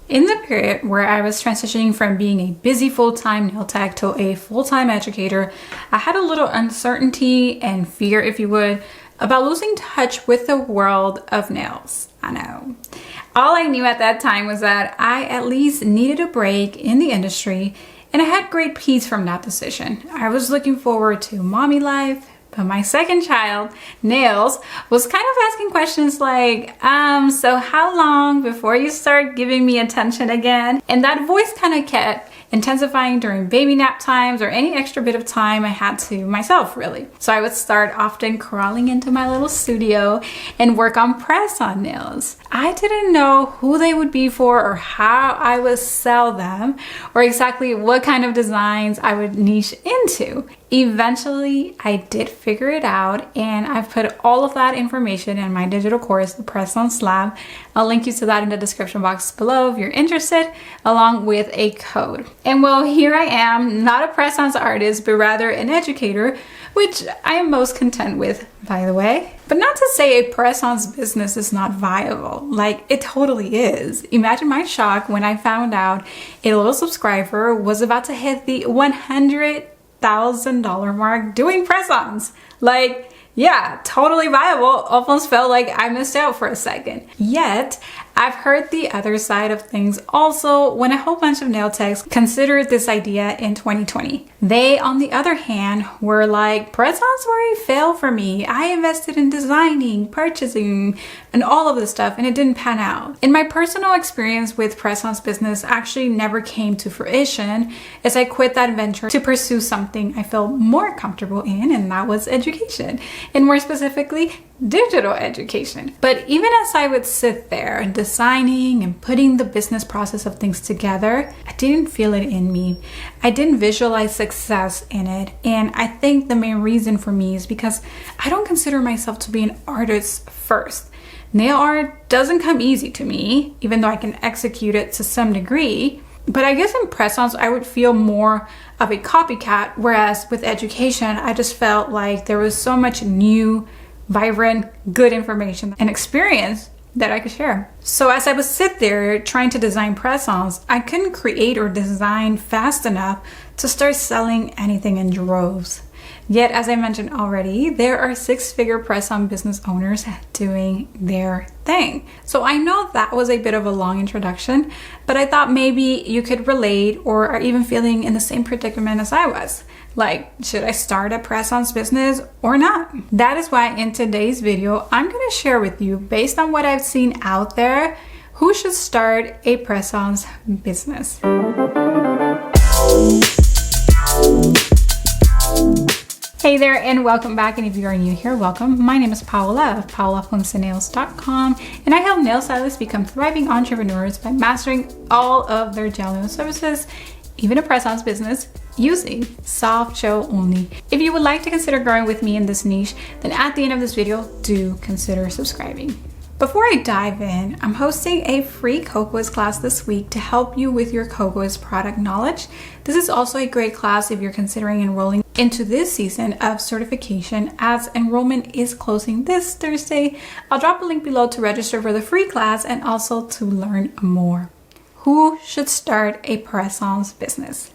In the period where I was transitioning from being a busy full-time nail tech to a full-time educator, I had a little uncertainty and fear, if you would, about losing touch with the world of nails. I know. All I knew at that time was that I at least needed a break in the industry, and I had great peace from that decision. I was looking forward to mommy life, but my second child, Nails, was kind of asking questions like, so how long before you start giving me attention again? And that voice kind of kept intensifying during baby nap times or any extra bit of time I had to myself, really. So I would start often crawling into my little studio and work on press-on nails. I didn't know who they would be for or how I would sell them or exactly what kind of designs I would niche into. Eventually, I did figure it out, and I've put all of that information in my digital course, the Press-Ons Lab. I'll link you to that in the description box below if you're interested, along with a code. And well, here I am, not a press-ons artist, but rather an educator, which I am most content with, by the way. But not to say a press-ons business is not viable. Like, it totally is. Imagine my shock when I found out a little subscriber was about to hit the $100,000 mark doing press-ons. Like, yeah, totally viable. Almost felt like I missed out for a second. Yet, I've heard the other side of things also when a whole bunch of nail techs considered this idea in 2020. They, on the other hand, were like, press-ons were a fail for me. I invested in designing, purchasing, and all of this stuff, and it didn't pan out. And my personal experience with press-ons business actually never came to fruition as I quit that venture to pursue something I felt more comfortable in, and that was education. And more specifically, digital education. But even as I would sit there designing and putting the business process of things together, I didn't feel it in me. I didn't visualize success in it. And I think the main reason for me is because I don't consider myself to be an artist first. Nail art doesn't come easy to me, even though I can execute it to some degree. But I guess in press-ons, I would feel more of a copycat, whereas with education, I just felt like there was so much new, vibrant, good information and experience that I could share. So as I would sit there trying to design press-ons, I couldn't create or design fast enough to start selling anything in droves. Yet, as I mentioned already, there are six-figure press-on business owners doing their thing. So I know that was a bit of a long introduction, but I thought maybe you could relate or are even feeling in the same predicament as I was. Like, should I start a press-ons business or not? That is why in today's video, I'm gonna share with you, based on what I've seen out there, who should start a press-ons business. Hey there, and welcome back. And if you are new here, welcome. My name is Paola of paolaponcenails.com, and I help nail stylists become thriving entrepreneurs by mastering all of their gel nail services, even a press-ons business, using soft gel only. If you would like to consider growing with me in this niche, then at the end of this video, do consider subscribing. Before I dive in, I'm hosting a free Kokoist class this week to help you with your Kokoist product knowledge. This is also a great class if you're considering enrolling into this season of certification, as enrollment is closing this Thursday. I'll drop a link below to register for the free class and also to learn more. Who should start a press-ons business?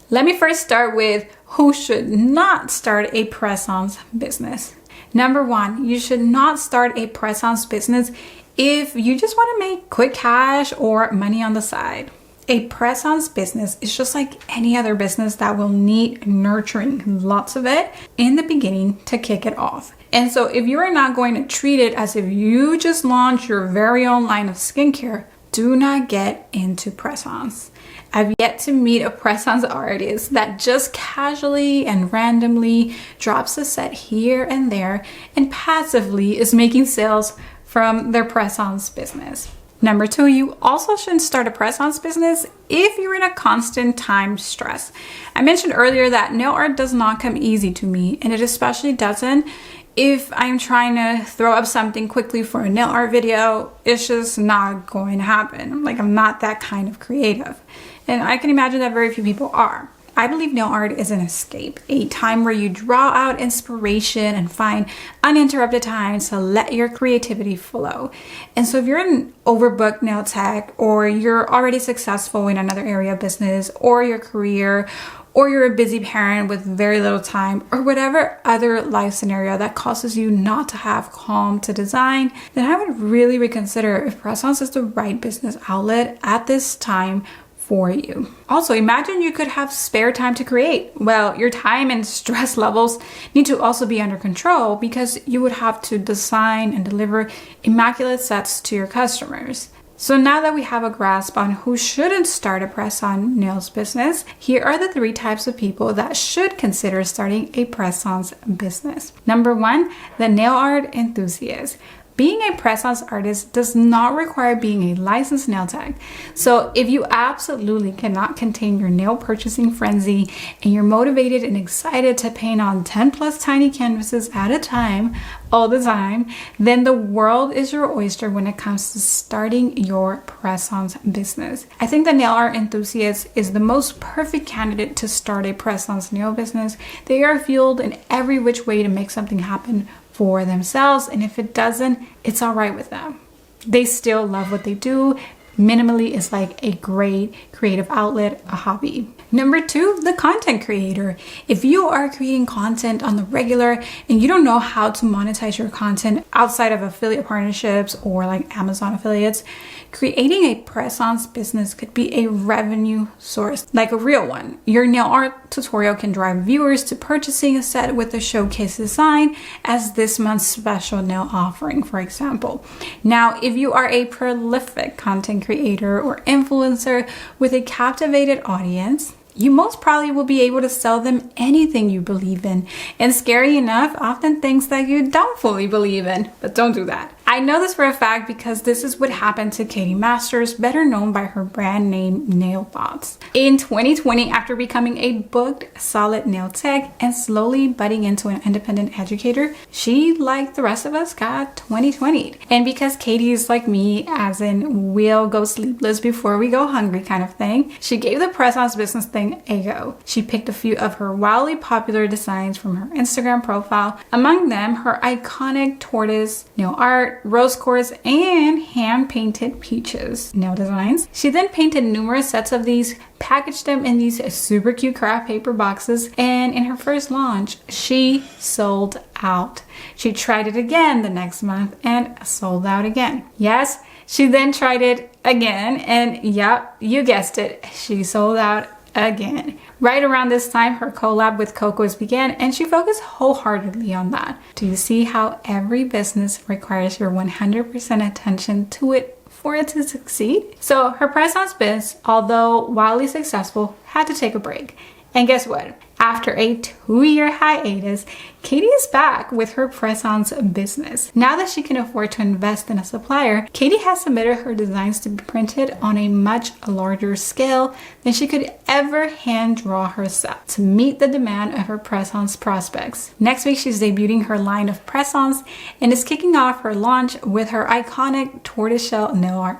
Let me first start with who should not start a press-ons business. Number one, you should not start a press-ons business if you just want to make quick cash or money on the side. A press-ons business is just like any other business that will need nurturing, lots of it, in the beginning to kick it off. And so if you are not going to treat it as if you just launched your very own line of skincare, do not get into press-ons. I've yet to meet a press-ons artist that just casually and randomly drops a set here and there and passively is making sales from their press-ons business. Number two, you also shouldn't start a press-ons business if you're in a constant time stress. I mentioned earlier that nail art does not come easy to me, and it especially doesn't if I'm trying to throw up something quickly for a nail art video. It's just not going to happen. Like, I'm not that kind of creative. And I can imagine that very few people are. I believe nail art is an escape, a time where you draw out inspiration and find uninterrupted time to let your creativity flow. And so if you're an overbooked nail tech, or you're already successful in another area of business or your career, or you're a busy parent with very little time, or whatever other life scenario that causes you not to have calm to design, then I would really reconsider if Press-Ons is the right business outlet at this time for you. Also, imagine you could have spare time to create. Well, your time and stress levels need to also be under control, because you would have to design and deliver immaculate sets to your customers. So now that we have a grasp on who shouldn't start a press-on nails business, here are the 3 types of people that should consider starting a press-ons business. Number 1, the nail art enthusiast. Being a press-ons artist does not require being a licensed nail tech. So if you absolutely cannot contain your nail purchasing frenzy and you're motivated and excited to paint on 10 plus tiny canvases at a time, all the time, then the world is your oyster when it comes to starting your press-ons business. I think the nail art enthusiast is the most perfect candidate to start a press-ons nail business. They are fueled in every which way to make something happen for themselves, and if it doesn't, it's all right with them. They still love what they do. Minimally is like a great creative outlet, a hobby. Number 2, the content creator. If you are creating content on the regular and you don't know how to monetize your content outside of affiliate partnerships or like Amazon affiliates, creating a press-ons business could be a revenue source, like a real one. Your nail art tutorial can drive viewers to purchasing a set with a showcase design, as this month's special nail offering, for example. Now, if you are a prolific content creator or influencer with a captivated audience, you most probably will be able to sell them anything you believe in. And scary enough, often things that you don't fully believe in, but don't do that. I know this for a fact because this is what happened to Katie Masters, better known by her brand name Nail Thoughts. In 2020, after becoming a booked solid nail tech and slowly budding into an independent educator, she, like the rest of us, got 2020'd. And because Katie is like me, as in we'll go sleepless before we go hungry kind of thing, she gave the press-ons business thing a go. She picked a few of her wildly popular designs from her Instagram profile, among them her iconic tortoise nail art, rose quartz, and hand-painted peaches nail designs. She then painted numerous sets of these, packaged them in these super cute craft paper boxes, and in her first launch, she sold out. She tried it again the next month and sold out again. Yes, she then tried it again, and yep, you guessed it, she sold out again. Right around this time, her collab with Kokoist began, and she focused wholeheartedly on that. Do you see how every business requires your 100% attention to it for it to succeed? So her press-ons biz, although wildly successful, had to take a break. And guess what? After a 2-year hiatus, Katie is back with her press-ons business. Now that she can afford to invest in a supplier, Katie has submitted her designs to be printed on a much larger scale than she could ever hand draw herself to meet the demand of her press-ons prospects. Next week, she's debuting her line of press-ons and is kicking off her launch with her iconic tortoiseshell nail art.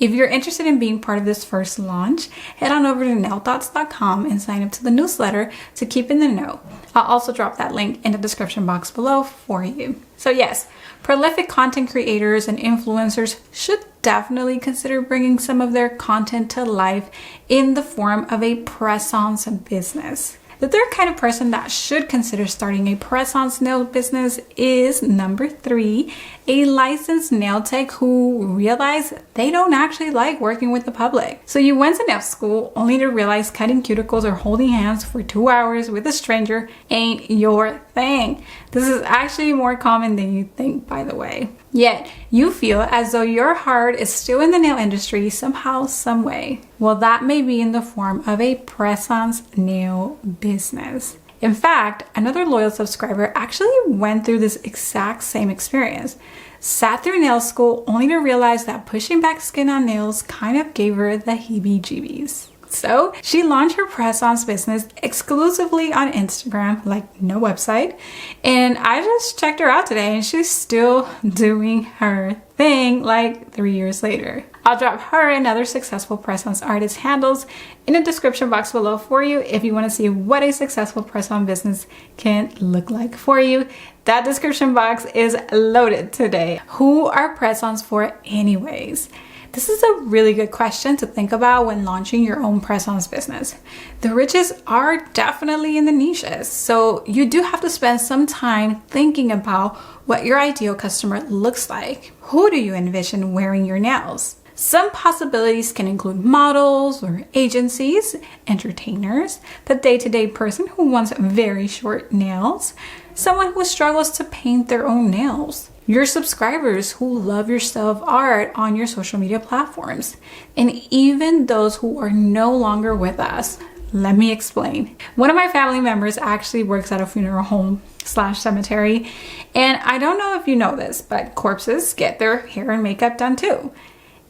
If you're interested in being part of this first launch, head on over to nailthoughts.com and sign up to the newsletter to keep in the know. I'll also drop that link in the description box below for you. So yes, prolific content creators and influencers should definitely consider bringing some of their content to life in the form of a press-ons business. The third kind of person that should consider starting a press-ons nail business is number 3, a licensed nail tech who realize they don't actually like working with the public. So you went to nail school only to realize cutting cuticles or holding hands for 2 hours with a stranger ain't your thing. This is actually more common than you think, by the way. Yet you feel as though your heart is still in the nail industry somehow, some way. Well, that may be in the form of a press-ons nail business. In fact, another loyal subscriber actually went through this exact same experience. Sat through nail school only to realize that pushing back skin on nails kind of gave her the heebie-jeebies. So she launched her press-ons business exclusively on Instagram, like no website. And I just checked her out today and she's still doing her thing like 3 years later. I'll drop her and other successful press-ons artist handles in the description box below for you if you want to see what a successful press-on business can look like for you. That description box is loaded today. Who are press-ons for anyways? This is a really good question to think about when launching your own press-ons business. The riches are definitely in the niches, so you do have to spend some time thinking about what your ideal customer looks like. Who do you envision wearing your nails? Some possibilities can include models or agencies, entertainers, the day-to-day person who wants very short nails, someone who struggles to paint their own nails, your subscribers who love your style of art on your social media platforms, and even those who are no longer with us. Let me explain. One of my family members actually works at a funeral home / cemetery, and I don't know if you know this, but corpses get their hair and makeup done too.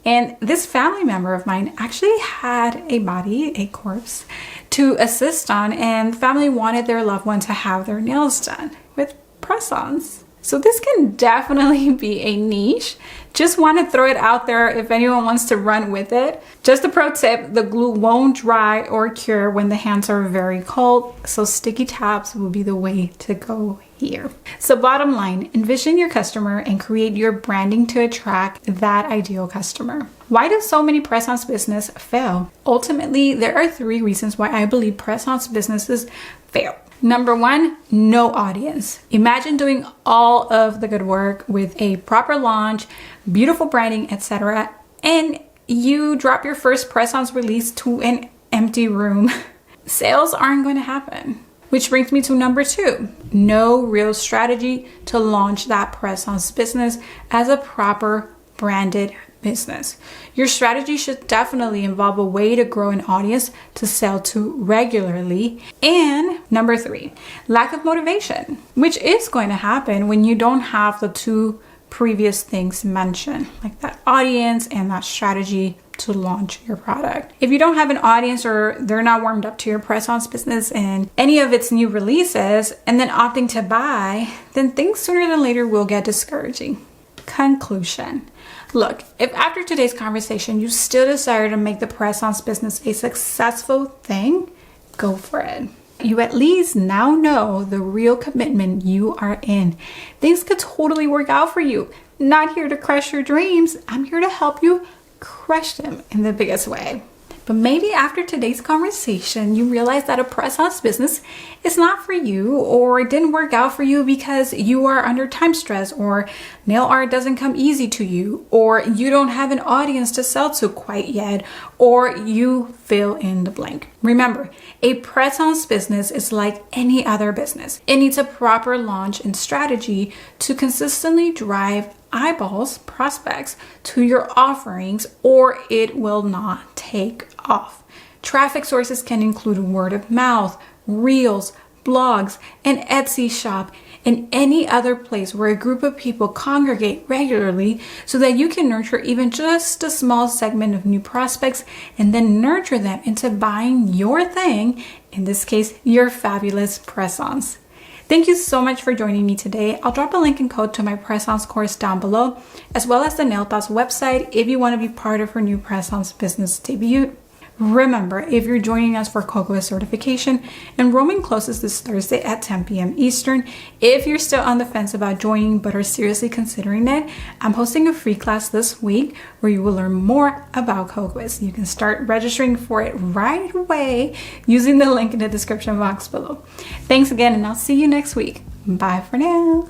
And this family member of mine actually had a corpse, to assist on, and family wanted their loved one to have their nails done with press-ons. So this can definitely be a niche. Just want to throw it out there if anyone wants to run with it. Just a pro tip, the glue won't dry or cure when the hands are very cold, so sticky tabs will be the way to go here. So bottom line, envision your customer and create your branding to attract that ideal customer. Why do so many press-ons business fail? Ultimately, there are 3 reasons why I believe press-ons businesses fail. Number 1, no audience. Imagine doing all of the good work with a proper launch, beautiful branding, etc., and you drop your first press-ons release to an empty room. Sales aren't going to happen. Which brings me to number 2, no real strategy to launch that press-ons business as a proper branded business. Your strategy should definitely involve a way to grow an audience to sell to regularly. And number 3, lack of motivation, which is going to happen when you don't have the 2 previous things mentioned, like that audience and that strategy to launch your product. If you don't have an audience or they're not warmed up to your press-ons business and any of its new releases and then opting to buy, then things sooner than later will get discouraging. Conclusion. Look, if after today's conversation you still desire to make the press-ons business a successful thing, go for it. You at least now know the real commitment you are in. Things could totally work out for you. Not here to crush your dreams. I'm here to help you crush them in the biggest way. But maybe after today's conversation, you realize that a press-ons business is not for you, or it didn't work out for you because you are under time stress, or nail art doesn't come easy to you, or you don't have an audience to sell to quite yet, or you fill in the blank. Remember, a press-ons business is like any other business. It needs a proper launch and strategy to consistently drive eyeballs, prospects to your offerings, or it will not take off. Traffic sources can include word of mouth, reels, blogs, an Etsy shop, and any other place where a group of people congregate regularly so that you can nurture even just a small segment of new prospects and then nurture them into buying your thing, in this case, your fabulous press-ons. Thank you so much for joining me today. I'll drop a link and code to my Press-Ons course down below, as well as the Nail Thoughts website if you want to be part of her new Press-Ons business debut. Remember, if you're joining us for Kokoist certification, enrollment closes this Thursday at 10 p.m. Eastern. If you're still on the fence about joining but are seriously considering it, I'm hosting a free class this week where you will learn more about Kokoist. You can start registering for it right away using the link in the description box below. Thanks again, and I'll see you next week. Bye for now.